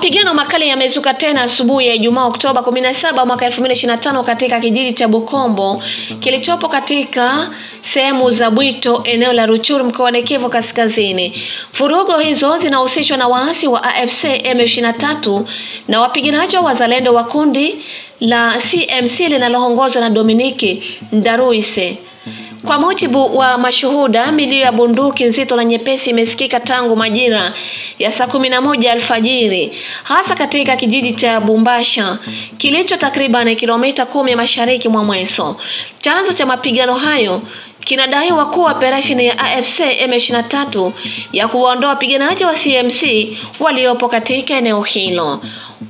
Mapigano makali yamezuka tena asubuhi ya Ijumaa Oktoba 17 mwaka 2025 katika kijiji cha Bukombo kilichopo katika sehemu za Bwito, eneo la Rutshuru, mkoani Kivu Kaskazini. Furugo hizo zinahusishwa na waasi wa AFC M23 na wapiganaji wa wazalendo wa kundi la CMC linaloongozwa na Dominique Ndaruise. Kwa mujibu wa mashuhuda, milio ya bunduki nzito na nyepesi imesikika tangu majira ya saa 11 alfajiri, hasa katika kijiji cha Bumbasha kilicho takriban kilomita 10 mashariki mwa Mweso. Chanzo cha mapigano hayo kinadaiwa kuwa operesheni ya AFC M23 ya kuwaondoa wapiganaji wa CMC waliopo katika eneo hilo.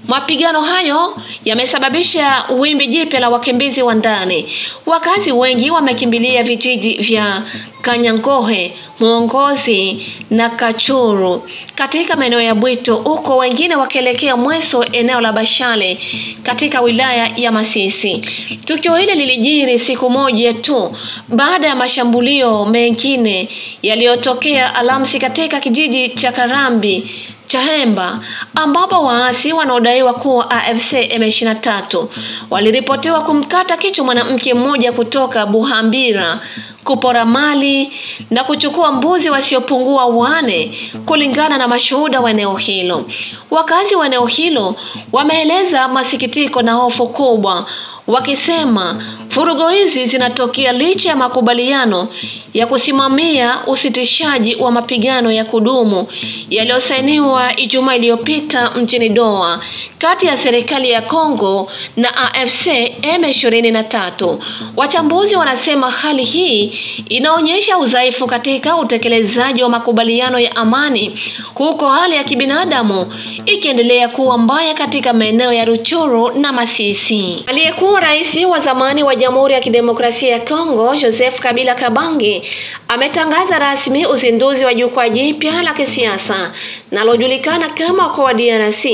Mapigano hayo yamesababisha wimbi jipya la wakimbizi wa ndani. Wakazi wengi wamekimbilia vijiji vya Kanyangohe, Mwongozi na Kachuru katika maeneo ya Bwito, huko wengine wakielekea Mweso, eneo la Bashale katika wilaya ya Masisi. Tukio hili lilijiri siku moja tu baada ya mashambulio mengine yaliyotokea Alhamisi katika kijiji cha Karambi Chahemba, ambapo waasi wanaodaiwa kuwa AFC M23 waliripotiwa kumkata kichwa mwanamke mmoja kutoka Buhambira, kupora mali na kuchukua mbuzi wasiopungua 4 kulingana na mashuhuda wa eneo hilo. Wakazi wa eneo hilo wameeleza masikitiko na hofu kubwa, wakisema furugo hizi zinatokea licha ya makubaliano ya kusimamia usitishaji wa mapigano ya kudumu yaliyosainiwa Ijumaa iliyopita mjini Doha kati ya serikali ya Kongo na AFC M23. Wachambuzi wanasema hali hii inaonyesha udhaifu katika utekelezaji wa makubaliano ya amani, huko hali ya kibinadamu ikiendelea kuwa mbaya katika maeneo ya Rutshuru na Masisi. Aliyekuwa rais wa zamani wa Jamhuri ya Kidemokrasia ya Kongo, Joseph Kabila Kabange, ametangaza rasmi uzinduzi wa jukwaa jipya la kisiasa nalojulikana kama kwa DRC,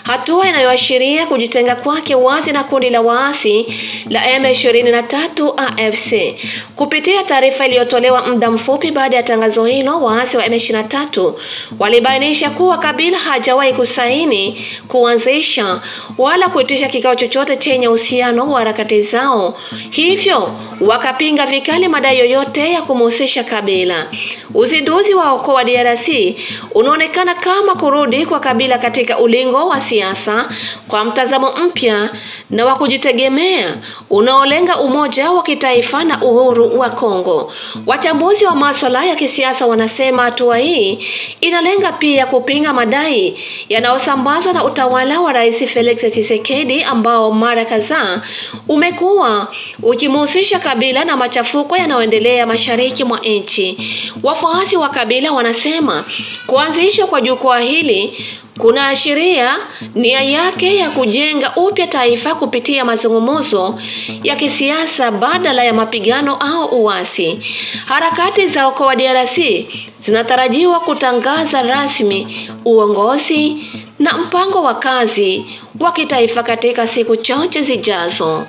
hatua inayoashiria kujitenga kwake wazi na kundi la waasi la M23 AFC. Kupitia taarifa iliyotolewa muda mfupi baada ya tangazo hilo, waasi wa M23 walibainisha kuwa Kabila hajawahi kusaini, kuanzisha wala kuitisha kikao chochote chenye uhusiano wa harakati zao, hivyo wakapinga vikali madai yoyote ya kumhusisha Kabila. Uzinduzi wa kwa DRC unaonekana kama kurudi kwa Kabila katika ulingo wa siasa kwa mtazamo mpya na wa kujitegemea unaolenga umoja wa kitaifa na uhuru wa Kongo. Wachambuzi wa masuala ya kisiasa wanasema hatua hii inalenga pia kupinga madai yanayosambazwa na utawala wa Rais Felix Tshisekedi, ambao mara kadhaa umekuwa ukimhusisha Kabila na machafuko yanayoendelea mashariki mwa nchi. Wafuasi wa Kabila wanasema kuanzishwa kwa jukwaa hili kunaashiria nia yake ya kujenga upya taifa kupitia mazungumzo ya kisiasa badala ya mapigano au uasi. Harakati za kwa DRC zinatarajiwa kutangaza rasmi uongozi na mpango wa kazi wa kitaifa katika siku chache zijazo.